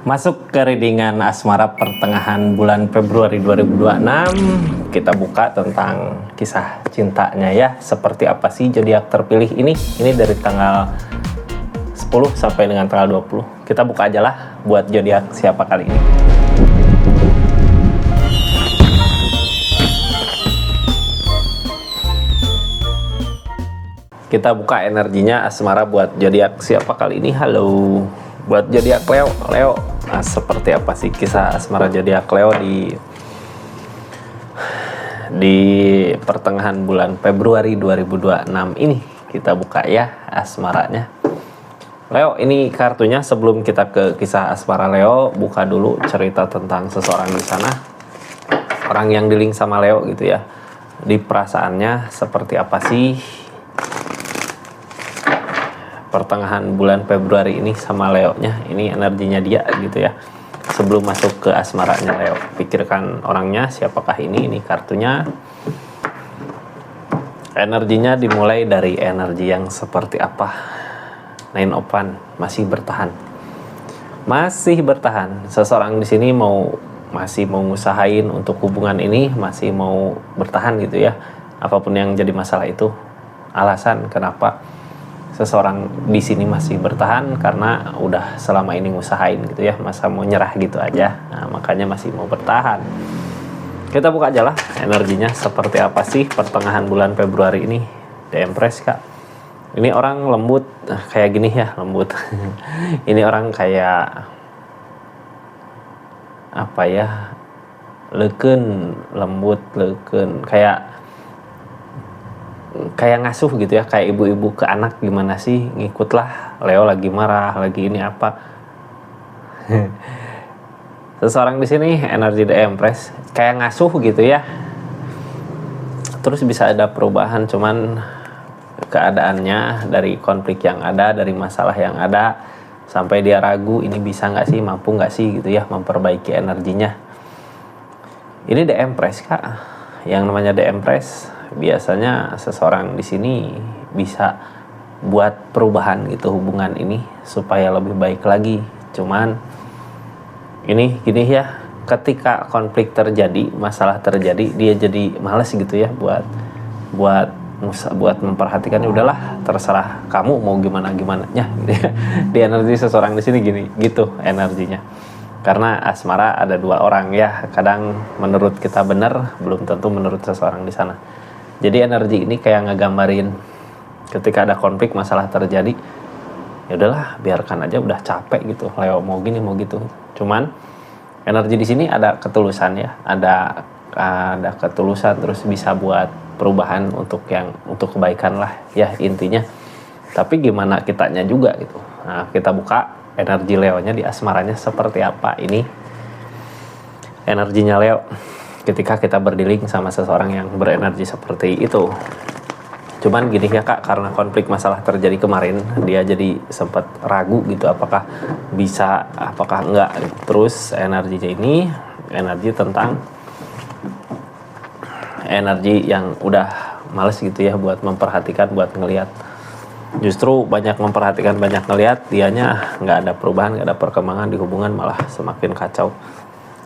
Masuk ke readingan asmara pertengahan bulan Februari 2026. Kita buka tentang kisah cintanya ya. Seperti apa sih zodiak terpilih ini? Ini dari tanggal 10 sampai dengan tanggal 20. Kita buka aja lah buat zodiak siapa kali ini. Kita buka energinya asmara buat zodiak siapa kali ini. Halo. Buat zodiak Leo. Nah, seperti apa sih kisah asmara zodiak Leo di pertengahan bulan Februari 2026 ini? Kita buka ya asmaranya. Leo, ini kartunya. Sebelum kita ke kisah asmara Leo, buka dulu cerita tentang seseorang di sana. Orang yang di-link sama Leo gitu ya. Di perasaannya seperti apa sih pertengahan bulan Februari ini sama Leo-nya, ini energinya dia gitu ya. Sebelum masuk ke asmaranya Leo, pikirkan orangnya siapakah ini kartunya. Energinya dimulai dari energi yang seperti apa? Nine of Wands, masih bertahan. Seseorang di sini masih mau ngusahain untuk hubungan ini, masih mau bertahan gitu ya. Apapun yang jadi masalah itu, alasan kenapa seseorang di sini masih bertahan karena udah selama ini ngusahain gitu ya, masa mau nyerah gitu aja. Nah, makanya masih mau bertahan. Kita buka aja lah energinya seperti apa sih pertengahan bulan Februari ini. The Empress, Kak. Ini orang lembut kayak gini ya, lembut. Ini orang kayak apa ya? Lembut, kayak ngasuh gitu ya, kayak ibu-ibu ke anak gimana sih, ngikutlah Leo lagi marah, lagi ini apa. Seseorang di sini energi The Empress kayak ngasuh gitu ya. Terus bisa ada perubahan, cuman keadaannya dari konflik yang ada, dari masalah yang ada, sampai dia ragu ini bisa nggak sih, mampu nggak sih gitu ya memperbaiki energinya. Ini The Empress, Kak. Yang namanya The Empress biasanya seseorang di sini bisa buat perubahan gitu hubungan ini supaya lebih baik lagi. Cuman ini gini ya, ketika konflik terjadi, masalah terjadi, dia jadi males gitu ya buat memperhatikannya. Udahlah, terserah kamu mau gimana nya gitu ya. Di energi seseorang di sini gini gitu energinya. Karena asmara ada dua orang ya, kadang menurut kita benar, belum tentu menurut seseorang di sana. Jadi energi ini kayak ngegambarin ketika ada konflik, masalah terjadi, ya udahlah biarkan aja, udah capek gitu Leo, mau gini mau gitu. Cuman energi di sini ada ketulusan ya, ada ketulusan, terus bisa buat perubahan untuk kebaikan lah ya intinya. Tapi gimana kitanya juga gitu. Nah, kita buka energi Leo-nya di asmaranya seperti apa ini. Energinya Leo ketika kita berdiling sama seseorang yang berenergi seperti itu. Cuman gini ya, Kak, karena konflik masalah terjadi kemarin, dia jadi sempat ragu gitu apakah bisa, apakah enggak. Terus energinya ini energi tentang energi yang udah males gitu ya buat memperhatikan, buat ngelihat. Justru banyak memperhatikan, banyak ngelihat, dianya nggak ada perubahan, nggak ada perkembangan di hubungan, malah semakin kacau.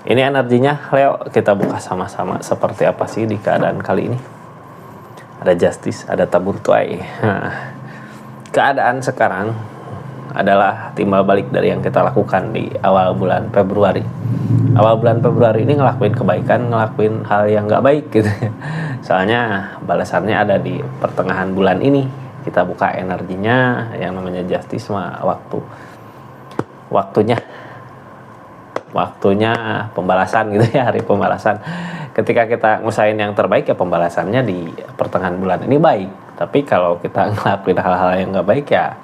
Ini energinya Leo, kita buka sama-sama seperti apa sih di keadaan kali ini. Ada Justice, ada tabur tuai. Keadaan sekarang adalah timbal balik dari yang kita lakukan di awal bulan Februari. Awal bulan Februari ini ngelakuin kebaikan, ngelakuin hal yang nggak baik gitu. Soalnya balasannya ada di pertengahan bulan ini. Kita buka energinya, yang namanya Justice mah waktunya pembalasan gitu ya, hari pembalasan. Ketika kita ngusahain yang terbaik ya pembalasannya di pertengahan bulan ini baik. Tapi kalau kita ngelakuin hal-hal yang nggak baik ya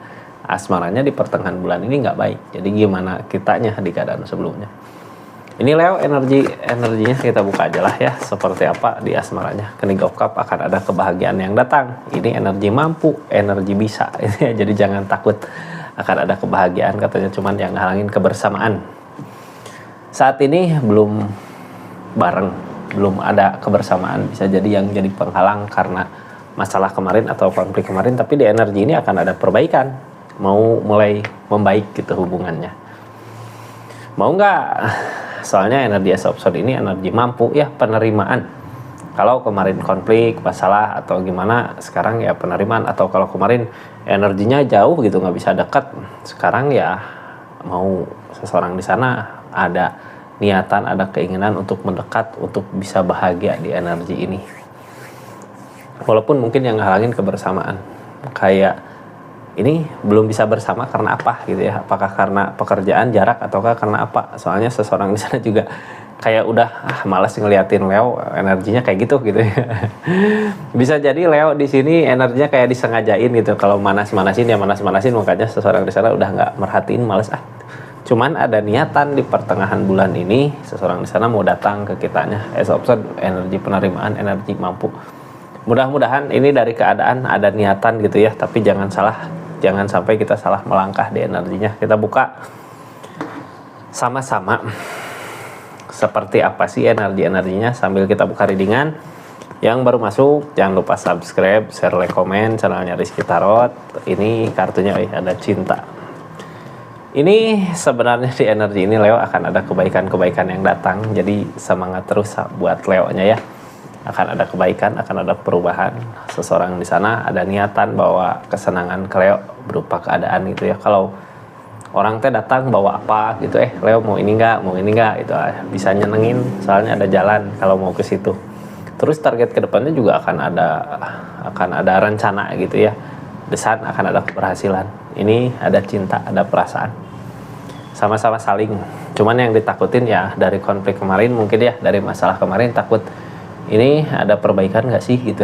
asmaranya di pertengahan bulan ini nggak baik. Jadi gimana kitanya di keadaan sebelumnya. Ini Leo energinya kita buka aja lah ya seperti apa di asmaranya. King of Cup, akan ada kebahagiaan yang datang. Ini energi mampu, energi bisa. Jadi jangan takut akan ada kebahagiaan, katanya, cuman yang ngalangin kebersamaan. Saat ini belum bareng, belum ada kebersamaan, bisa jadi yang jadi penghalang karena masalah kemarin atau konflik kemarin. Tapi di energi ini akan ada perbaikan, mau mulai membaik gitu hubungannya. Mau nggak? Soalnya energi as absurd ini energi mampu ya, penerimaan. Kalau kemarin konflik, masalah atau gimana, sekarang ya penerimaan. Atau kalau kemarin energinya jauh gitu, nggak bisa dekat, sekarang ya mau seseorang di sana ada niatan, ada keinginan untuk mendekat, untuk bisa bahagia di energi ini. Walaupun mungkin yang ngehalangin kebersamaan, kayak ini belum bisa bersama karena apa gitu ya, apakah karena pekerjaan, jarak, ataukah karena apa. Soalnya seseorang di sana juga kayak udah malas ngeliatin Leo, energinya kayak gitu ya. Bisa jadi Leo di sini energinya kayak disengajain gitu, kalau manas-manasin ya manas-manasin, makanya seseorang di sana udah nggak merhatiin, malas Cuman ada niatan di pertengahan bulan ini seseorang di sana mau datang ke kitanya. As absurd, energi penerimaan, energi mampu. Mudah-mudahan ini dari keadaan ada niatan gitu ya, tapi jangan sampai kita salah melangkah di energinya. Kita buka sama-sama seperti apa sih energinya sambil kita buka readingan. Yang baru masuk jangan lupa subscribe, share, like, komen channelnya Rizky Tarot. Ini kartunya ada cinta. Ini sebenarnya di energi ini Leo akan ada kebaikan-kebaikan yang datang. Jadi semangat terus buat Leo-nya ya. Akan ada kebaikan, akan ada perubahan. Seseorang di sana ada niatan bawa kesenangan ke Leo berupa keadaan gitu ya. Kalau orang teh datang bawa apa gitu, Leo mau ini enggak, itu bisa nyenengin, soalnya ada jalan kalau mau ke situ. Terus target kedepannya juga akan ada rencana gitu ya. Desain akan ada keberhasilan. Ini ada cinta, ada perasaan. Sama-sama saling. Cuman yang ditakutin ya dari konflik kemarin mungkin ya, dari masalah kemarin takut ini ada perbaikan nggak sih gitu.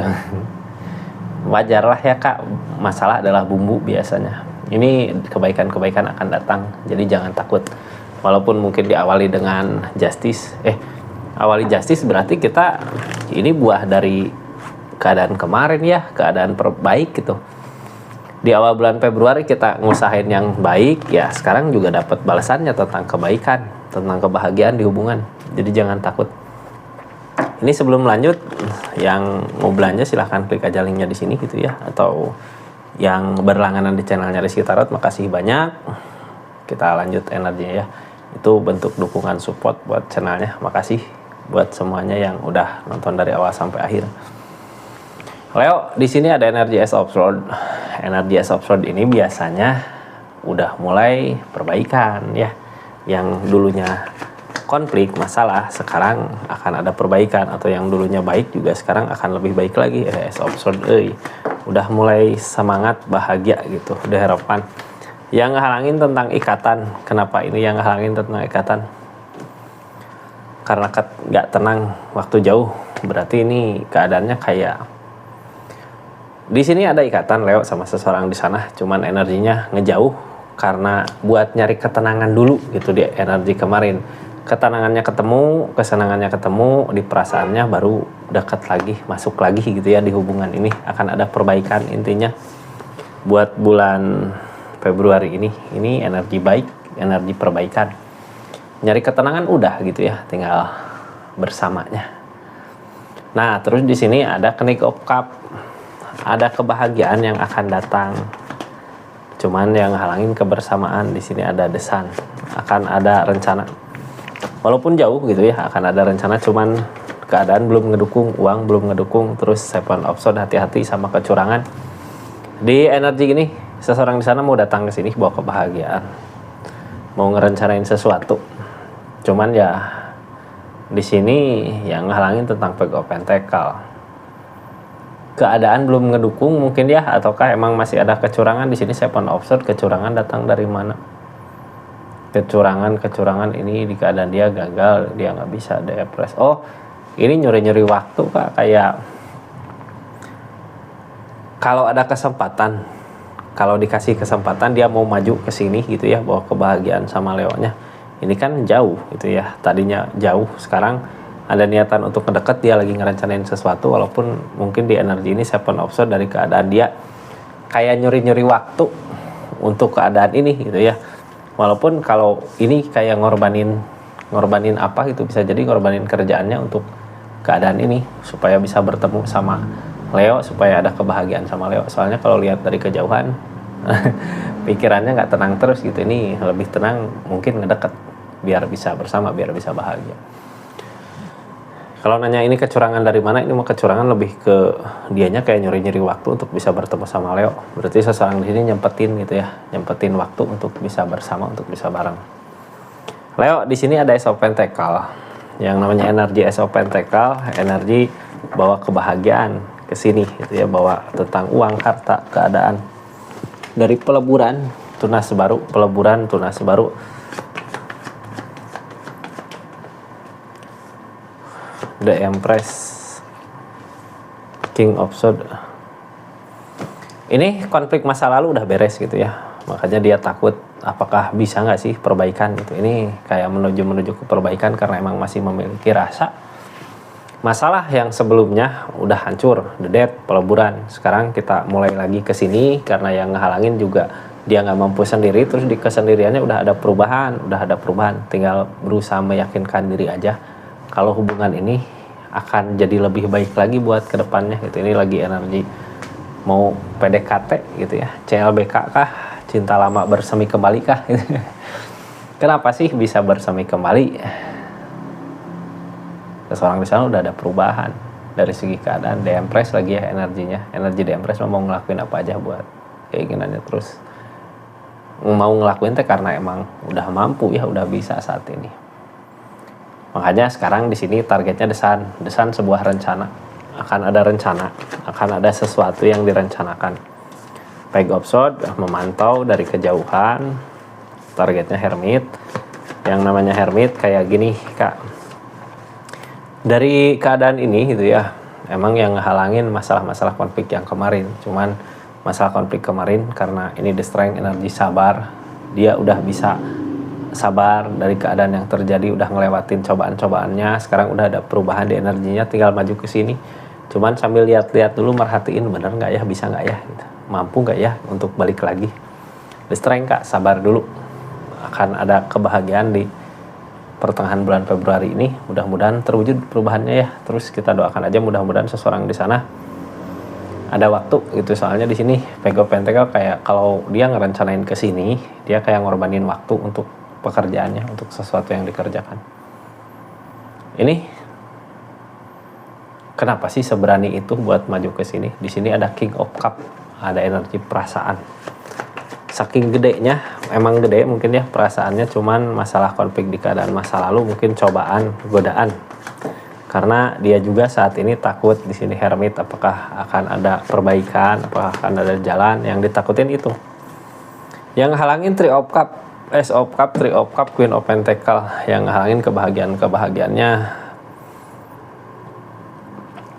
Wajar lah ya Kak, masalah adalah bumbu biasanya. Ini kebaikan-kebaikan akan datang, jadi jangan takut. Walaupun mungkin diawali dengan justice, awali justice berarti kita ini buah dari keadaan kemarin ya, keadaan perbaik gitu. Di awal bulan Februari kita ngusahain yang baik, ya sekarang juga dapat balasannya tentang kebaikan, tentang kebahagiaan di hubungan. Jadi jangan takut. Ini sebelum lanjut, yang mau belanja silahkan klik aja linknya di sini gitu ya. Atau yang berlangganan di channelnya Rizky Tarot, makasih banyak. Kita lanjut energinya ya. Itu bentuk dukungan support buat channelnya. Makasih buat semuanya yang udah nonton dari awal sampai akhir. Leo, di sini ada energi as absurd. Energi as absurd ini biasanya udah mulai perbaikan ya. Yang dulunya konflik, masalah, sekarang akan ada perbaikan. Atau yang dulunya baik juga sekarang akan lebih baik lagi. As absurd, udah mulai semangat, bahagia gitu, udah harapan. Yang ngehalangin tentang ikatan. Kenapa ini yang ngehalangin tentang ikatan? Karena nggak tenang waktu jauh. Berarti ini keadaannya kayak di sini ada ikatan Leo sama seseorang di sana, cuman energinya ngejauh karena buat nyari ketenangan dulu gitu di energi kemarin. Ketenangannya ketemu, kesenangannya ketemu, di perasaannya baru dekat lagi, masuk lagi gitu ya di hubungan ini. Akan ada perbaikan intinya buat bulan Februari ini energi baik, energi perbaikan. Nyari ketenangan udah gitu ya, tinggal bersamanya. Nah, terus di sini ada Knight of Cup. Ada kebahagiaan yang akan datang. Cuman yang halangin kebersamaan, di sini ada desan. Akan ada rencana. Walaupun jauh gitu ya, akan ada rencana, cuman keadaan belum ngedukung, uang belum ngedukung. Terus Seven of Swords, hati-hati sama kecurangan. Di energi ini, seseorang di sana mau datang ke sini bawa kebahagiaan. Mau ngerencanain sesuatu. Cuman ya di sini yang ngehalangin tentang Page of Pentacles. Keadaan belum ngedukung mungkin ya, ataukah emang masih ada kecurangan di sini. Seven of Swords, kecurangan datang dari mana? Kecurangan ini di keadaan dia gagal, dia nggak bisa depres. Oh, ini nyuri waktu Kak, kayak kalau ada kesempatan, kalau dikasih kesempatan dia mau maju ke sini gitu ya, bawa kebahagiaan sama Leonya. Ini kan jauh gitu ya, tadinya jauh, sekarang ada niatan untuk mendekat, dia lagi ngerencanain sesuatu. Walaupun mungkin di energi ini Seven of Swords dari keadaan dia kayak nyuri waktu untuk keadaan ini gitu ya. Walaupun kalau ini kayak ngorbanin apa gitu, bisa jadi ngorbanin kerjaannya untuk keadaan ini supaya bisa bertemu sama Leo, supaya ada kebahagiaan sama Leo. Soalnya kalau lihat dari kejauhan pikirannya nggak tenang terus gitu. Ini lebih tenang mungkin ngedeket. biar bisa bersama, biar bisa bahagia. Kalau nanya ini kecurangan dari mana, ini mah kecurangan lebih ke dianya kayak nyuri-nyuri waktu untuk bisa bertemu sama Leo. Berarti seseorang di sini nyempetin gitu ya, nyempetin waktu untuk bisa bersama, untuk bisa bareng. Leo di sini ada Ace of Pentacle. Yang namanya energi Ace of Pentacle, energi bawa kebahagiaan ke sini gitu ya, bawa tentang uang, harta, keadaan. Dari peleburan, tunas baru, peleburan, tunas baru. The Empress, King of Swords. Ini konflik masa lalu udah beres gitu ya, makanya dia takut apakah bisa nggak sih perbaikan gitu. Ini kayak menuju ke perbaikan karena emang masih memiliki rasa masalah yang sebelumnya udah hancur, the death, peleburan. Sekarang kita mulai lagi ke sini karena yang ngehalangin juga dia nggak mampu sendiri, terus di kesendiriannya udah ada perubahan, tinggal berusaha meyakinkan diri aja kalau hubungan ini akan jadi lebih baik lagi buat kedepannya gitu. Ini lagi energi mau PDKT gitu ya, CLBK kah, cinta lama bersemi kembali kah gitu. Kenapa sih bisa bersemi kembali? Seseorang di sana udah ada perubahan dari segi keadaan. The Empress lagi ya energinya, energi The Empress mau ngelakuin apa aja buat keinginannya, terus mau ngelakuin teh karena emang udah mampu ya, udah bisa saat ini. Makanya sekarang di sini targetnya desan sebuah rencana. Akan ada sesuatu yang direncanakan. Page of Swords memantau dari kejauhan. Targetnya Hermit. Yang namanya Hermit kayak gini, Kak. Dari keadaan ini gitu ya, emang yang ngehalangin masalah-masalah konflik yang kemarin. Cuman masalah konflik kemarin karena ini the strength, energi sabar, dia udah bisa sabar dari keadaan yang terjadi, udah ngelewatin cobaan-cobaannya. Sekarang udah ada perubahan di energinya, tinggal maju ke sini. Cuman sambil lihat-lihat dulu, merhatiin bener nggak ya, bisa nggak ya gitu. Mampu nggak ya untuk balik lagi. The strength, Kak, sabar dulu. Akan ada kebahagiaan di pertengahan bulan Februari ini, mudah-mudahan terwujud perubahannya ya. Terus kita doakan aja mudah-mudahan seseorang di sana ada waktu gitu. Soalnya di sini Page of Pentacle kayak kalau dia ngerencanain ke sini, dia kayak ngorbanin waktu untuk pekerjaannya, untuk sesuatu yang dikerjakan. Ini kenapa sih seberani itu buat maju ke sini? Di sini ada King of Cup, ada energi perasaan. Saking gedenya, emang gede mungkin ya perasaannya, cuman masalah konflik di keadaan masa lalu, mungkin cobaan, godaan. Karena dia juga saat ini takut di sini Hermit, apakah akan ada perbaikan, apakah akan ada jalan, yang ditakutin itu. Yang halangin Three of Cup, Ace of Cup, Three of Cup, Queen of Pentacle, yang halangin kebahagiaannya.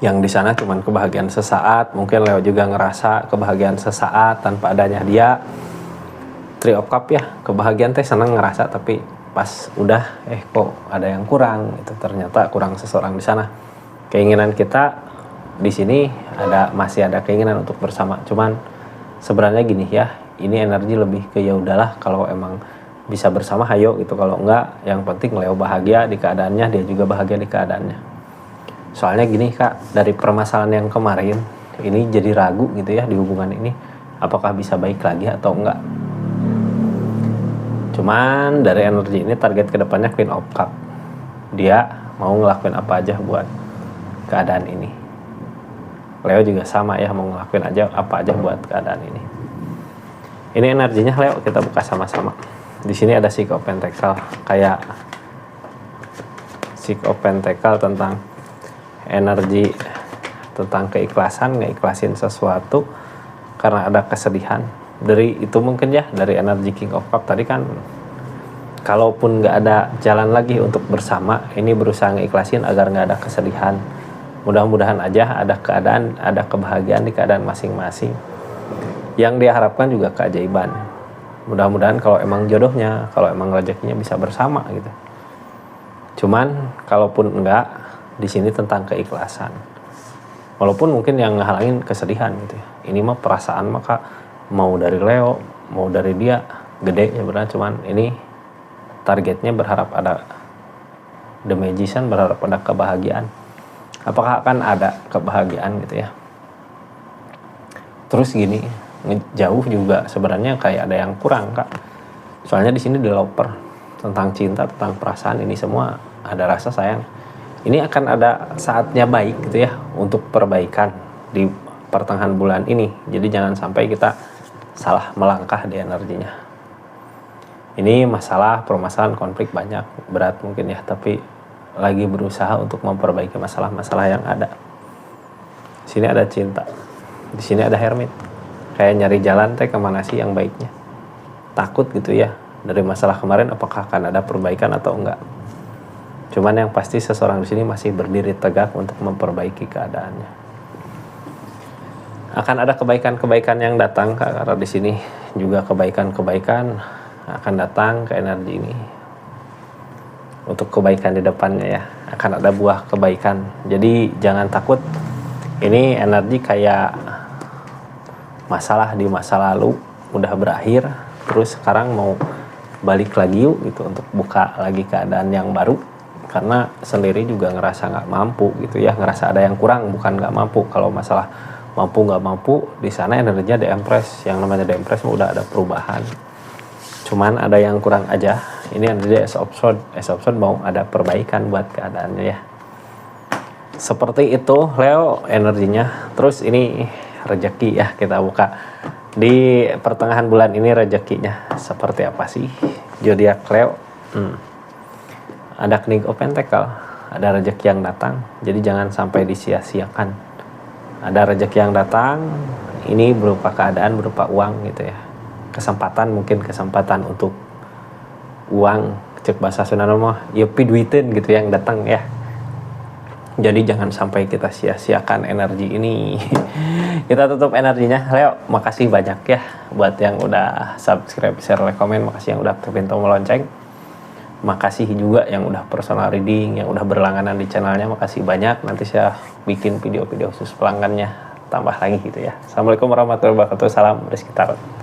Yang di sana cuman kebahagiaan sesaat, mungkin Leo juga ngerasa kebahagiaan sesaat tanpa adanya dia. Three of Cup ya, kebahagiaan teh senang ngerasa, tapi pas udah kok ada yang kurang, itu ternyata kurang seseorang di sana. Keinginan kita di sini masih ada keinginan untuk bersama, cuman sebenarnya gini ya, ini energi lebih ke ya udahlah, kalau emang bisa bersama hayo gitu, kalau enggak yang penting Leo bahagia di keadaannya, dia juga bahagia di keadaannya. Soalnya gini, Kak, dari permasalahan yang kemarin ini jadi ragu gitu ya di hubungan ini, apakah bisa baik lagi atau enggak. Cuman dari energi ini target kedepannya Queen of Cup, dia mau ngelakuin apa aja buat keadaan ini. Leo juga sama ya, mau ngelakuin apa aja buat keadaan ini. Ini energinya Leo, kita buka sama-sama. Di sini ada Six of Pentacle, kayak Six of Pentacle tentang energi, tentang keikhlasan, ngeikhlasin sesuatu karena ada kesedihan. Dari itu mungkin ya, dari energi King of Cup tadi kan, kalaupun nggak ada jalan lagi untuk bersama, ini berusaha ngeikhlasin agar nggak ada kesedihan. Mudah-mudahan aja ada keadaan, ada kebahagiaan di keadaan masing-masing. Yang dia harapkan juga keajaiban. Mudah-mudahan kalau emang jodohnya, kalau emang rezekinya bisa bersama gitu. Cuman kalaupun enggak, di sini tentang keikhlasan. Walaupun mungkin yang ngehalangin kesedihan gitu ya. Ini mah perasaan, maka mau dari Leo, mau dari dia, gede ya benar. Cuman ini targetnya berharap ada The Magician, berharap ada kebahagiaan. Apakah akan ada kebahagiaan gitu ya. Terus gini, jauh juga sebenarnya kayak ada yang kurang, Kak. Soalnya di sini developer tentang cinta, tentang perasaan, ini semua ada rasa sayang. Ini akan ada saatnya baik gitu ya untuk perbaikan di pertengahan bulan ini. Jadi jangan sampai kita salah melangkah di energinya. Ini masalah, permasalahan, konflik banyak, berat mungkin ya, tapi lagi berusaha untuk memperbaiki masalah-masalah yang ada. Di sini ada cinta, di sini ada hermit. Kayak nyari jalan teh kemana sih yang baiknya. Takut gitu ya dari masalah kemarin, apakah akan ada perbaikan atau enggak. Cuman yang pasti seseorang di sini masih berdiri tegak untuk memperbaiki keadaannya. Akan ada kebaikan-kebaikan yang datang, karena di sini juga kebaikan-kebaikan akan datang ke energi ini. Untuk kebaikan di depannya ya, akan ada buah kebaikan. Jadi jangan takut. Ini energi kayak masalah di masa lalu udah berakhir, terus sekarang mau balik lagi yuk gitu untuk buka lagi keadaan yang baru. Karena sendiri juga ngerasa nggak mampu gitu ya, ngerasa ada yang kurang, bukan nggak mampu. Kalau masalah mampu nggak mampu, di sana energinya The Empress. Yang namanya The Empress udah ada perubahan, cuman ada yang kurang aja. Ini energi Ace of Swords mau ada perbaikan buat keadaannya ya. Seperti itu Leo energinya. Terus ini rezeki ya, kita buka di pertengahan bulan ini rezekinya seperti apa sih zodiak Leo. Ada King of Pentacle, ada rezeki yang datang, jadi jangan sampai disia-siakan. Ada rezeki yang datang, ini berupa keadaan, berupa uang gitu ya. Kesempatan, mungkin kesempatan untuk uang, cek bahasa Sunda mah ya piduiten gitu yang datang ya. Jadi jangan sampai kita sia-siakan energi ini. Kita tutup energinya Leo. Makasih banyak ya buat yang udah subscribe, share, like, komen. Makasih yang udah aktifin tombol lonceng. Makasih juga yang udah personal reading, yang udah berlangganan di channelnya. Makasih banyak. Nanti saya bikin video-video khusus pelanggannya tambah lagi gitu ya. Assalamualaikum warahmatullahi wabarakatuh. Salam Rizky Tarot.